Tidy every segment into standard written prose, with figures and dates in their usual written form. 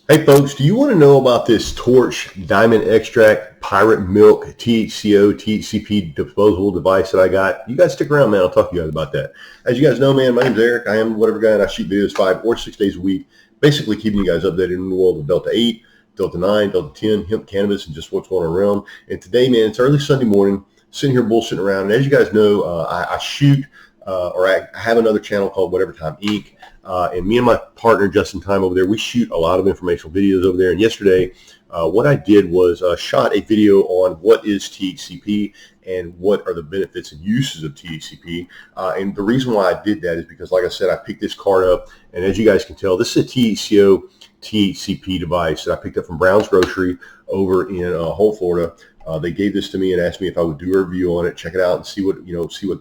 Hey folks, do you want to know about this Torch Diamond Extract Pirate Milk THC-O THC-P disposable device that I got? You guys stick around, man. I'll talk to you guys about that. As you guys know, man, my name's Eric. I am Whatever Guy, and I shoot videos 5 or 6 days a week, basically keeping you guys updated in the world of Delta 8, Delta 9, Delta 10, hemp, cannabis, and just what's going on around. And today, man, it's early Sunday morning, sitting here bullshitting around. And as you guys know, I shoot or I have another channel called Whatever Time Inc. And me and my partner, Justin Time over there, we shoot a lot of informational videos over there. And yesterday, what I did was shot a video on what is THC-P and what are the benefits and uses of THC-P. And the reason why I did that is because, like I said, I picked this card up. And as you guys can tell, this is a THC-O THC-P device that I picked up from Brown's Grocery over in Holt, Florida. They gave this to me and asked me if I would do a review on it, check it out, and see what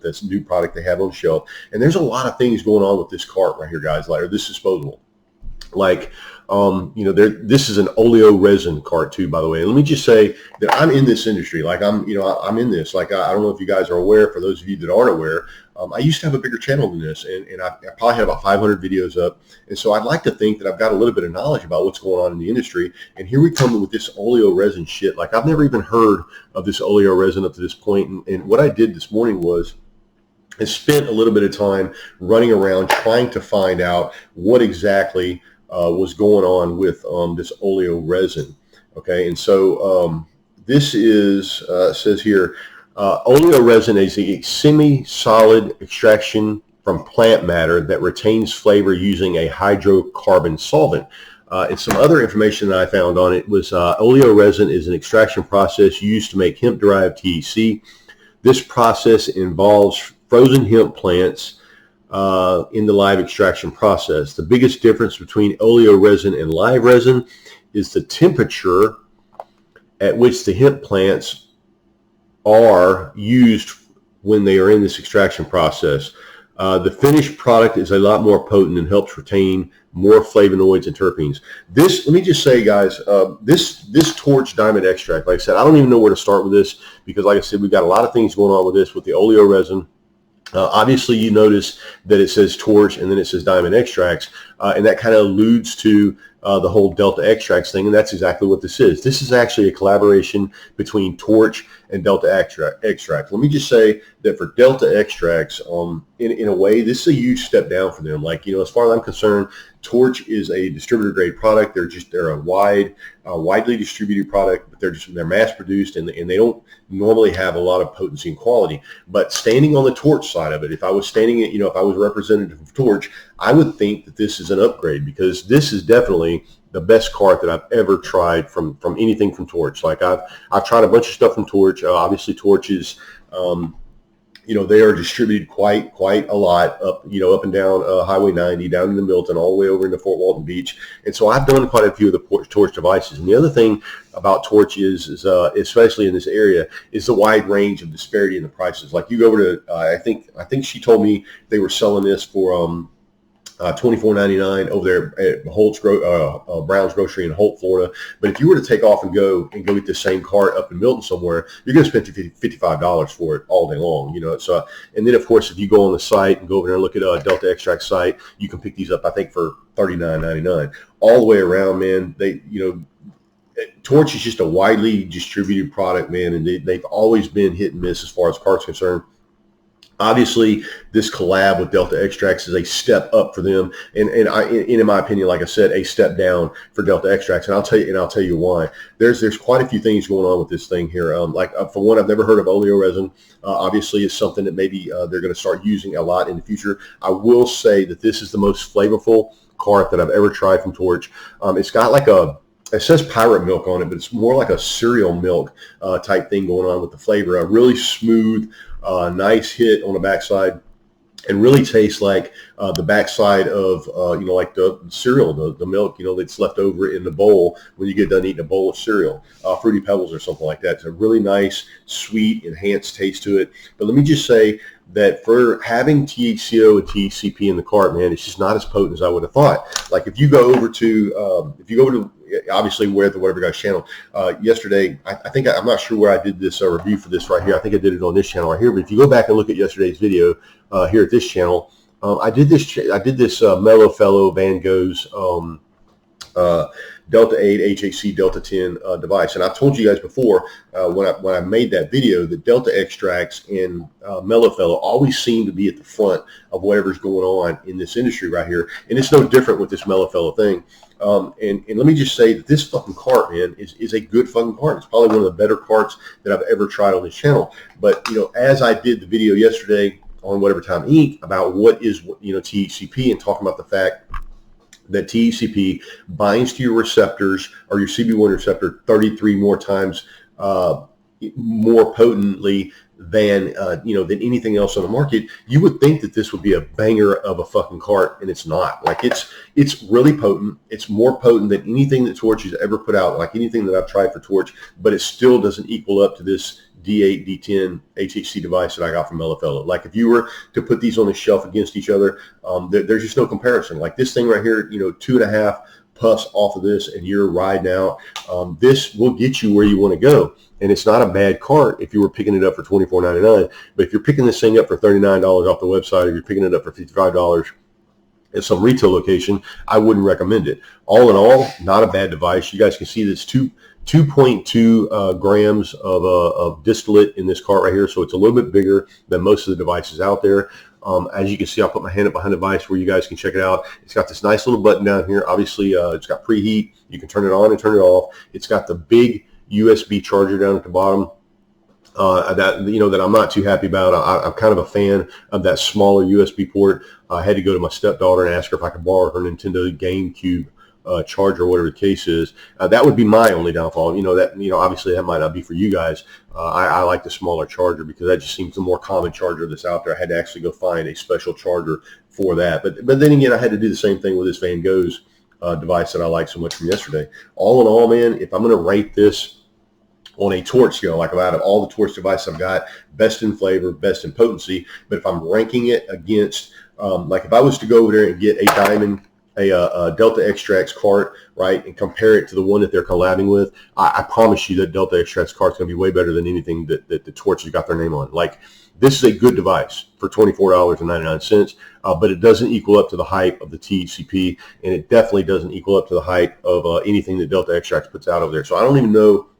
this new product they have on the shelf. And there's a lot of things going on with this cart right here, guys, or this disposable. Like, this is an Oleoresin cart too, by the way. And let me just say that I'm in this industry. Like I'm in this. Like I don't know if you guys are aware. For those of you that aren't aware, I used to have a bigger channel than this, and I probably had about 500 videos up. And so I'd like to think that I've got a little bit of knowledge about what's going on in the industry. And here we come with this Oleoresin shit. Like I've never even heard of this Oleoresin up to this point. And what I did this morning was I spent a little bit of time running around trying to find out what exactly was going on with this Oleoresin. Okay, and so this is says here, Oleoresin is a semi-solid extraction from plant matter that retains flavor using a hydrocarbon solvent. And some other information that I found on it was Oleoresin is an extraction process used to make hemp-derived THC. This process involves frozen hemp plants in the live extraction process. The biggest difference between Oleoresin and live resin is the temperature at which the hemp plants are used when they are in this extraction process. The finished product is a lot more potent and helps retain more flavonoids and terpenes. Let me just say, guys, this Torch Diamond Extract, like I said, I don't even know where to start with this because, like I said, we've got a lot of things going on with this, with the Oleoresin. Obviously, you notice that it says Torch and then it says Diamond Extracts, and that kind of alludes to the whole Delta Extracts thing, and that's exactly what this is. This is actually a collaboration between Torch and Delta Extracts. Let me just say that for Delta Extracts, in a way, this is a huge step down for them. Like, as far as I'm concerned, Torch is a distributor grade product. They're a widely distributed product, but they're mass produced, and they don't normally have a lot of potency and quality. But standing on the Torch side of it, if I was if I was representative of Torch, I would think that this is an upgrade, because this is definitely the best cart that I've ever tried from anything from Torch. Like I've tried a bunch of stuff from Torch. Obviously, Torch is they are distributed quite a lot up and down Highway 90, down into Milton, all the way over into Fort Walton Beach. And so I've done quite a few of the Torch devices. And the other thing about Torch is especially in this area, is the wide range of disparity in the prices. Like you go over to, I think she told me they were selling this for $24.99 over there at Brown's Grocery in Holt, Florida. But if you were to take off and go get the same cart up in Milton somewhere, you're going to spend $55 for it all day long. So, and then of course, if you go on the site and go over there and look at a Delta Extract site, you can pick these up, I think, for $39.99 all the way around, man. Torch is just a widely distributed product, man, and they've always been hit and miss as far as carts concerned. Obviously, this collab with Delta Extracts is a step up for them, and in my opinion, like I said, a step down for Delta Extracts. And I'll tell you why. There's quite a few things going on with this thing here. For one, I've never heard of Oleoresin. Obviously, it's something that maybe they're going to start using a lot in the future. I will say that this is the most flavorful cart that I've ever tried from Torch. It's got it says pirate milk on it, but it's more like a cereal milk type thing going on with the flavor. A really smooth, nice hit on the backside, and really tastes like the backside of like the cereal, the milk that's left over in the bowl when you get done eating a bowl of cereal, Fruity Pebbles or something like that. It's a really nice, sweet, enhanced taste to it. But let me just say that for having THC-O and THC-P in the cart, man, it's just not as potent as I would have thought. Like if you go over to obviously we're at the Whatever Guy's channel. Yesterday, I'm not sure where I did this review for this right here. I think I did it on this channel right here. But if you go back and look at yesterday's video here at this channel, I did this Mellow Fellow Van Gogh's Delta 8 HHC Delta 10 device. And I've told you guys before when I made that video that Delta Extracts and Mellow Fellow always seem to be at the front of whatever's going on in this industry right here. And it's no different with this Mellow Fellow thing. And let me just say that this fucking cart, man, is a good fucking cart. It's probably one of the better carts that I've ever tried on this channel. But, you know, as I did the video yesterday on Whatever Time Inc. about what is, you know, THC-P, and talking about the fact that THC-P binds to your receptors, or your CB1 receptor, 33 more times more potently than you know, than anything else on the market, you would think that this would be a banger of a fucking cart, and it's not. Like, it's really potent. It's more potent than anything that Torch has ever put out, like anything that I've tried for Torch, but it still doesn't equal up to this D8, D10 HHC device that I got from Mellow Fellow. Like, if you were to put these on the shelf against each other, there's just no comparison. Like this thing right here, you know, 2.5 puffs off of this and you're riding out. This will get you where you want to go. And it's not a bad cart if you were picking it up for $24.99. But if you're picking this thing up for $39 off the website, or you're picking it up for $55 at some retail location, I wouldn't recommend it. All in all, not a bad device. You guys can see this 2.2 grams of distillate in this cart right here. So it's a little bit bigger than most of the devices out there. As you can see, I'll put my hand up behind the device where you guys can check it out. It's got this nice little button down here. Obviously, it's got preheat. You can turn it on and turn it off. It's got the big USB charger down at the bottom. That I'm not too happy about. I'm kind of a fan of that smaller USB port. I had to go to my stepdaughter and ask her if I could borrow her Nintendo GameCube charger, whatever the case is. That would be my only downfall. Obviously that might not be for you guys. I like the smaller charger because that just seems the more common charger that's out there. I had to actually go find a special charger for that. But then again, I had to do the same thing with this Van Gogh's device that I like so much from yesterday. All in all, man, if I'm going to rate this on a Torch scale, like out of all the Torch devices I've got, best in flavor, best in potency. But if I'm ranking it against, like if I was to go over there and get a Delta Extracts cart, right, and compare it to the one that they're collabing with, I promise you that Delta Extracts cart's going to be way better than anything that the Torch has got their name on. Like, this is a good device for $24.99, but it doesn't equal up to the hype of the THC-P, and it definitely doesn't equal up to the hype of anything that Delta Extracts puts out over there. So I don't even know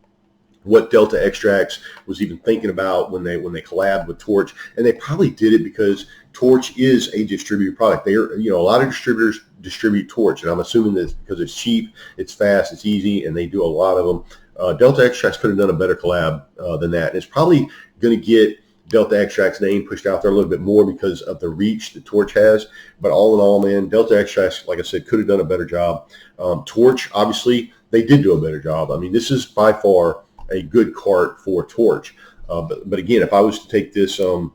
what Delta Extracts was even thinking about when they collabed with Torch, and they probably did it because Torch is a distributed product. They are, a lot of distributors distribute Torch, and I'm assuming that because it's cheap, it's fast, it's easy, and they do a lot of them. Delta Extracts could have done a better collab than that, and it's probably going to get Delta Extracts name pushed out there a little bit more because of the reach that Torch has. But all in all, man, Delta Extracts, like I said, could have done a better job. Torch, obviously, they did do a better job. I mean, this is by far a good cart for Torch. But again, if I was to take this, go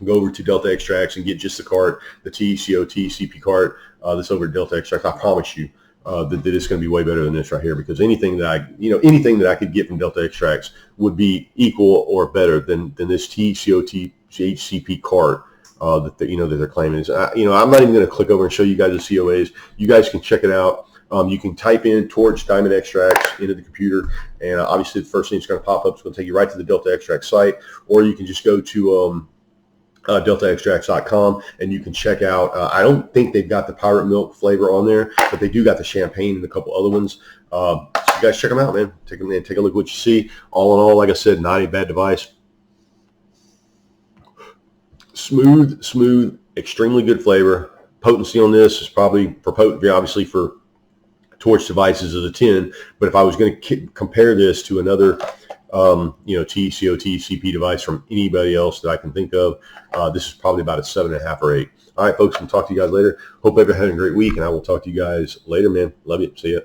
over to Delta Extracts and get just the cart, the THC-O THC-P cart, this over at Delta Extracts, I promise you that it's going to be way better than this right here, because anything that I could get from Delta Extracts would be equal or better than this THC-O THC-P cart that they're claiming. I'm not even going to click over and show you guys the COAs. You guys can check it out. You can type in Torch Diamond Extracts into the computer, and obviously the first thing that's going to pop up is going to take you right to the Delta Extracts site, or you can just go to DeltaExtracts.com and you can check out. I don't think they've got the Pirate Milk flavor on there, but they do got the champagne and a couple other ones. So you guys check them out, man. Take them in, take a look at what you see. All in all, like I said, not a bad device. Smooth, extremely good flavor. Potency on this is probably obviously for Torch devices is a 10, but if I was going to compare this to another THC-O THC-P device from anybody else that I can think of, this is probably about a 7.5 or 8. All right, folks, we'll talk to you guys later. Hope everyone had a great week, and I will talk to you guys later, man. Love you. See ya.